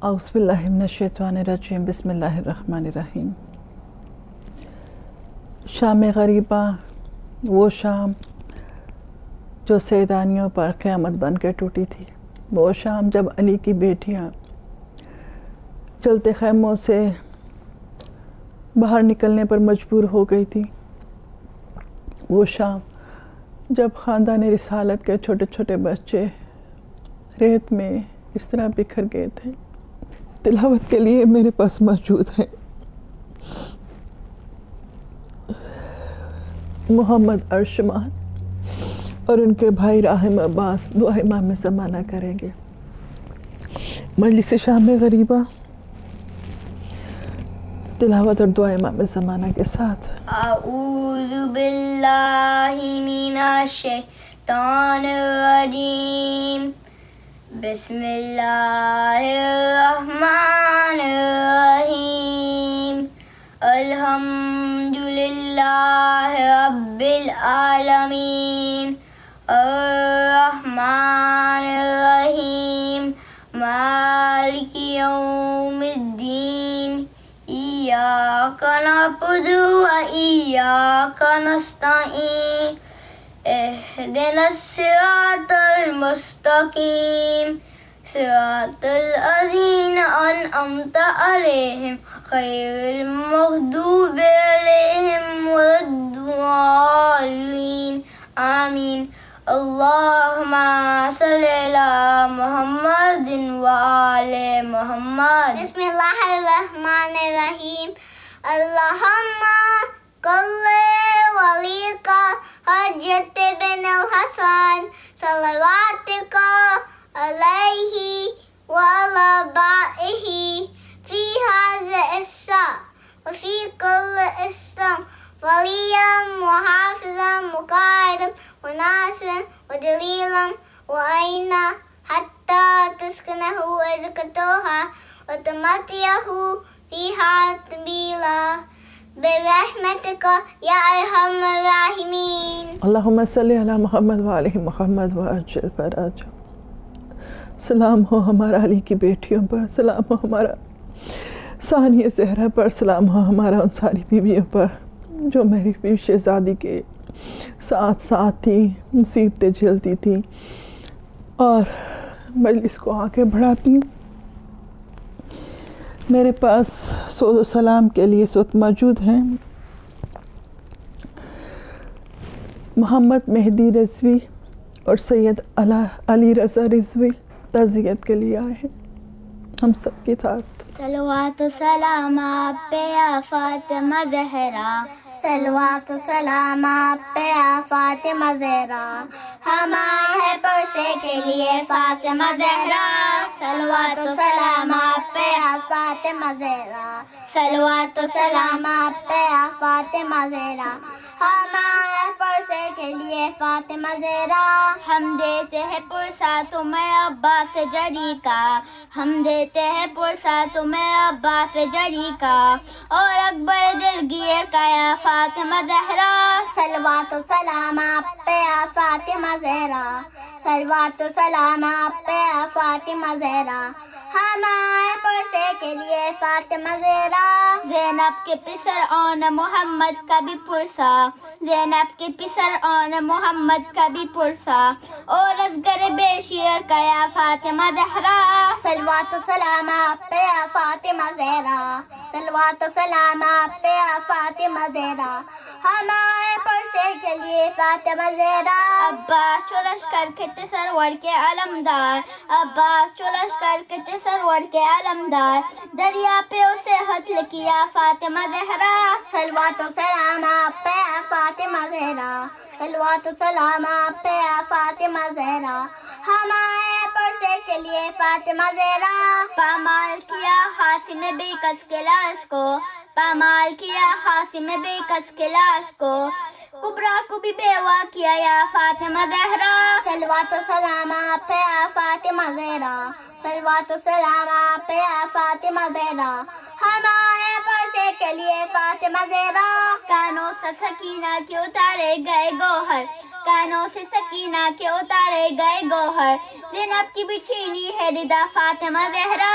اعوذ باللہ من الشیطان الرجیم بسم اللہ الرحمن الرحیم۔ شام غریبہ، وہ شام جو سیدانیوں پر قیامت بن کے ٹوٹی تھی، وہ شام جب علی کی بیٹیاں چلتے خیموں سے باہر نکلنے پر مجبور ہو گئی تھی، وہ شام جب خاندان رسالت کے چھوٹے چھوٹے بچے ریت میں اس طرح بکھر گئے تھے۔ تلاوت کے لیے میرے پاس موجود ہیں محمد ارشمان اور ان کے بھائی راہم عباس، دعا امام زمانہ کریں گے۔ مجلس شام غریبہ تلاوت اور دعا امام زمانہ کے ساتھ۔ اعوذ باللہ من الشیطان الرجیم، بسم اللہ الرحمن الرحیم، الحمد للہ رب العالمین، الرحمن الرحیم، مالک یوم الدین، ایاک نعبد و ایاک نستعین، اہدنا الصراط المستقیم، صراط الذین انعمت علیہم غیر المغضوب علیہم ولا الضالین، آمین۔ اللہم صلی علی محمد وآل محمد۔ بسم اللہ الرحمن الرحیم، اللہم کل ولیک حجت بن الحسن صلواتک علیہ وعلی آبائہ فی ھذا الشہر وفی کل اسم ولیا وحافظا وقائدا وناصرا ودلیلا وعینا حتی تسکنہ ارزقتوہا وتمتعہ فیہا طویلا برحمتک یا ارحم الراحمین۔ اللہم صلی علی محمد وآل محمد وعجل فرجہ۔ سلام ہو ہمارا علی کی بیٹیوں پر، سلام ہو ہمارا ثانیہ زہرا پر، سلام ہو ہمارا ان ساری بیویوں پر جو میری بیوی شہزادی کے ساتھ ساتھ تھی، مصیبتیں جھیلتی تھی اور مجلس کو آگے بڑھاتی۔ میرے پاس سوز و سلام کے لیے اس وقت موجود ہیں محمد مہدی رضوی اور سید علی رضا رضوی تعزیت کے لیے آئے ہیں ہم سب کے ساتھ۔ صلوات و سلام آپ پہ یا فاطمہ زہرا، صلوات و سلام آپ پہ یا فاطمہ زہرا، ہم آئے ہیں پرسے کے لیے فاطمہ زہرا، صلوات و سلام آپ پہ یا فاطمہ زہرا، صلوات و سلام آپ پہ یا فاطمہ زہرا، ہم آئے ہیں پرسے کے لیے فاطمہ زہرا، ہم دیتے ہیں پرسہ تمہیں عباس جری کا، ہم دیتے ہیں پرسہ تمہیں عباس جری کا، اور اکبر دلگیر کا یا فاطمہ زہرا، صلوات و سلام آپ پہ یا فاطمہ زہرا، صلوات و سلام آپ پہ یا فاطمہ زہرا، ہم آئے پرسے کے لیے فاطمہ زہرا، زینب کے پسر آن محمد کا بھی پرسا، زینب کے پسر آن محمد کا بھی پرسا، اور اصغر بیشیر کا یا فاطمہ زہرا، صلوات و سلام آپ پہ یا فاطمہ زہرا، صلوات و سلام آپ پہ یا فاطمہ زہرا، ہم آئے پرسے کے لیے فاطمہ زہرا، عباس چو لشکر کے سرور کے علمدار، عباس چو لشکر کے سرور کے علمدار، دریا پہ اسے قتل کیا فاطمہ زہرا، صلوات و سلام آپ پہ یا فاطمہ زہرا، صلوات و سلام آپ پہ یا فاطمہ زہرا، ہم آئے پرسے کے لیے فاطمہ زہرا، پامال کیا حاسم بے کس کے لاش کو، پامال کیا حاسم بے کس کے لاش کو، کبرا کو بھی بیوہ کیا یا فاطمہ زہرا، صلوات و سلام آپ پہ یا فاطمہ زہرا، صلوات و سلام آپ پہ یا فاطمہ زہرا، ہم آئے پرسے کے لیے فاطمہ زہرا، کانوں سے سکینہ کے اتارے گئے گوہر، کانوں سے سکینہ کے اتارے گئے گوہر، زینب کی بچھینی ہے ردا فاطمہ زہرا،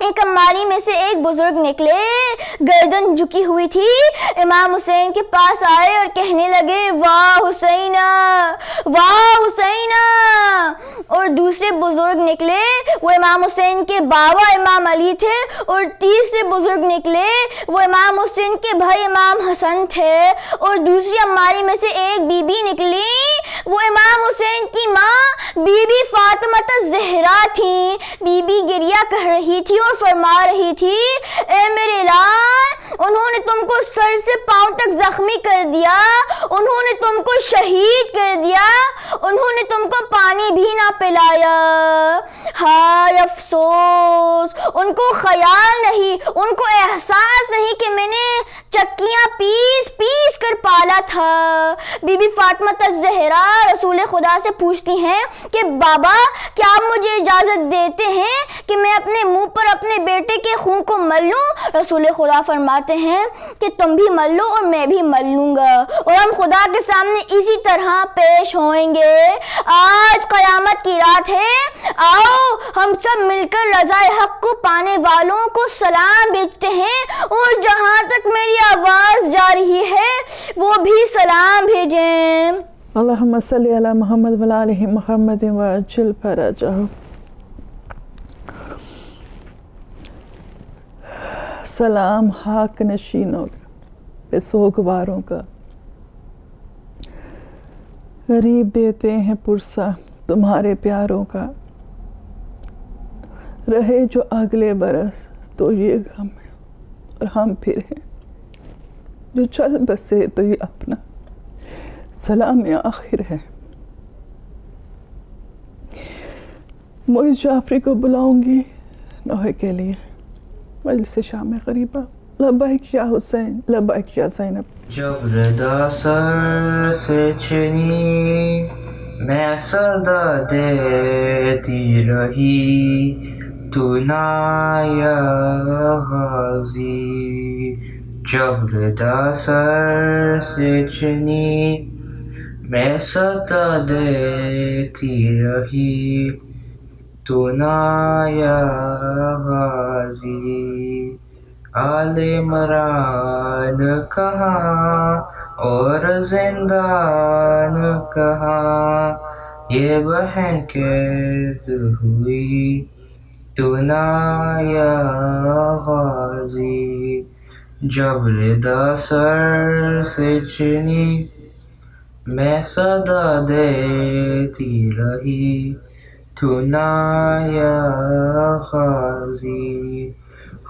ایک الماری میں سے ایک بزرگ نکلے، گردن جھکی ہوئی تھی، امام حسین کے پاس آئے اور کہنے لگے واہ حسینہ، واہ حسینہ۔ اور دوسرے بزرگ نکلے، وہ امام حسین کے باوا امام علی تھے، اور تیسرے بزرگ نکلے، وہ امام حسین کے بھائی امام حسن تھے، اور دوسری الماری میں سے ایک بی بی نکلی، وہ امام حسین کی ماں بی بی فاطمہ الزہرا تھی۔ بی بی گریہ کر رہی تھی اور فرما رہی تھی اے میرے لال، انہوں نے تم کو سر سے پاؤں تک زخمی کر دیا، انہوں نے تم کو شہید کر دیا، انہوں نے تم کو پانی بھی نہ پلایا، ہائے افسوس، ان کو خیال نہیں، ان کو احساس نہیں کہ میں نے چکیاں پیس پیس کر پالا تھا۔ بی بی فاطمہ الزہرا رسول خدا سے پوچھتی ہیں کہ بابا کیا آپ مجھے اجازت دیتے ہیں کہ میں اپنے منہ پر اپنے بیٹے کے خون کو مل لوں؟ رسول خدا فرماتے ہیں کہ تم بھی مل لو اور میں بھی مل لوں گا، اور ہم خدا کے سامنے اسی طرح پیش ہوئیں گے۔ آج قیامت کی رات ہے، آؤ ہم سب مل کر رضا حق کو پانے والوں کو سلام بھیجتے ہیں، اور جہاں تک میری آواز جا رہی ہے وہ بھی سلام بھیجیں۔ اللہم صلی علی محمد وعلی آلہ محمد وعجل فرجہ۔ سلام حق نشینوں پہ سوگواروں کا، غریب دیتے ہیں پرسہ تمہارے پیاروں کا، رہے جو اگلے برس تو یہ غم ہے، اور ہم پھر ہیں جو چل بسے تو یہ اپنا سلام آخر ہے۔ معز جعفری کو بلاؤں گی نوحے کے لیے مجلس شام غریبہ۔ لبیک یا حسین، لبیک یا زینب۔ جب ردا سر سے چنی میں صدا دیتی رہی، تو نہ یا غازی۔ جب ردا سر سے چنی میں صدا دیتی رہی، تو نہ یا غازی۔ آل عمران کہاں اور زندان کہاں، یہ بہن قید ہوئی، تو نہ یا غازی۔ جب ردا سر سے چنی میں صدا دیتی رہی، تو نہ یا غازی۔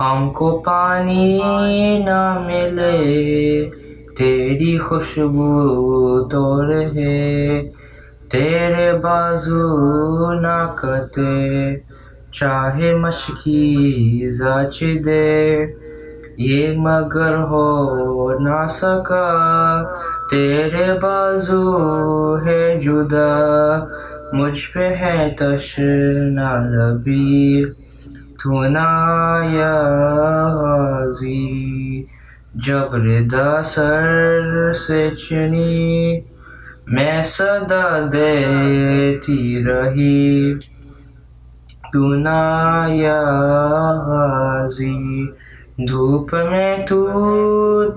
ہم کو پانی نہ ملے تیری خوشبو تو رہے، تیرے بازو نہ کٹے چاہے مشکی زاچ دے، یہ مگر ہو نہ سکا تیرے بازو ہے جدا، مجھ پہ ہے تشنا لبی، تو نہ یا غازی۔ جب ردا سر سے چنی میں صدا دیتی رہی، تو نہ یا غازی۔ دھوپ میں تو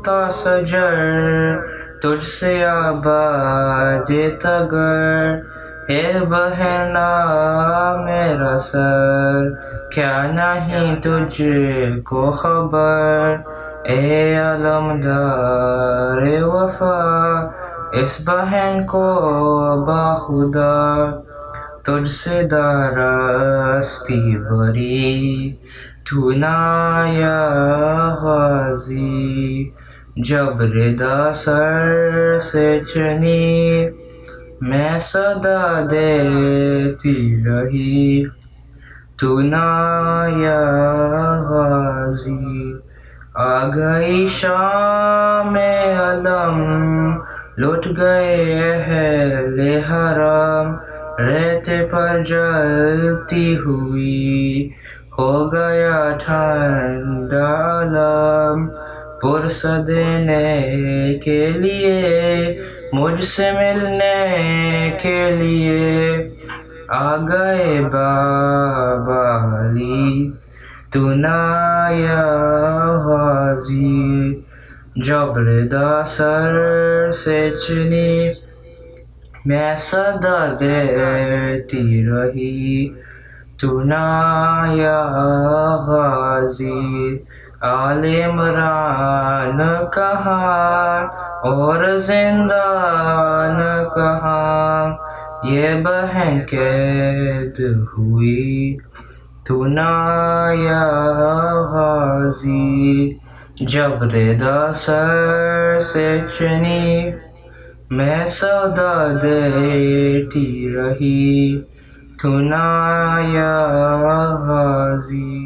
تا سجر، تجھ سے آباد تگر، اے بہنا میرا سر، کیا نہیں تجھ کو خبر، اے علمدار وفا اس بہن کو باخدا، تجھ سے دارستی بری، تو نہ یا غازی۔ جب ردا سر سے چنی میں صدا دیتی رہی، تو نہ یا غازی۔ آ گئی شام علم، لٹ گئے اہل حرم، ریت پر جلتی ہوئی ہو گیا ٹھنڈا علم، پرسہ دینے کے لیے مجھ سے ملنے کے لیے آ گئے بابا علی، تو نہ یا غازی جب ردا سر سے چنی میں صدا دیتی رہی تو نہ یا غازی آل عمران کہاں اور زندان کہاں یہ بہن قید ہوئی تو نہ یا غازی جب ردا سر سے چنی میں سودا دیتی رہی تو نہ یا غازی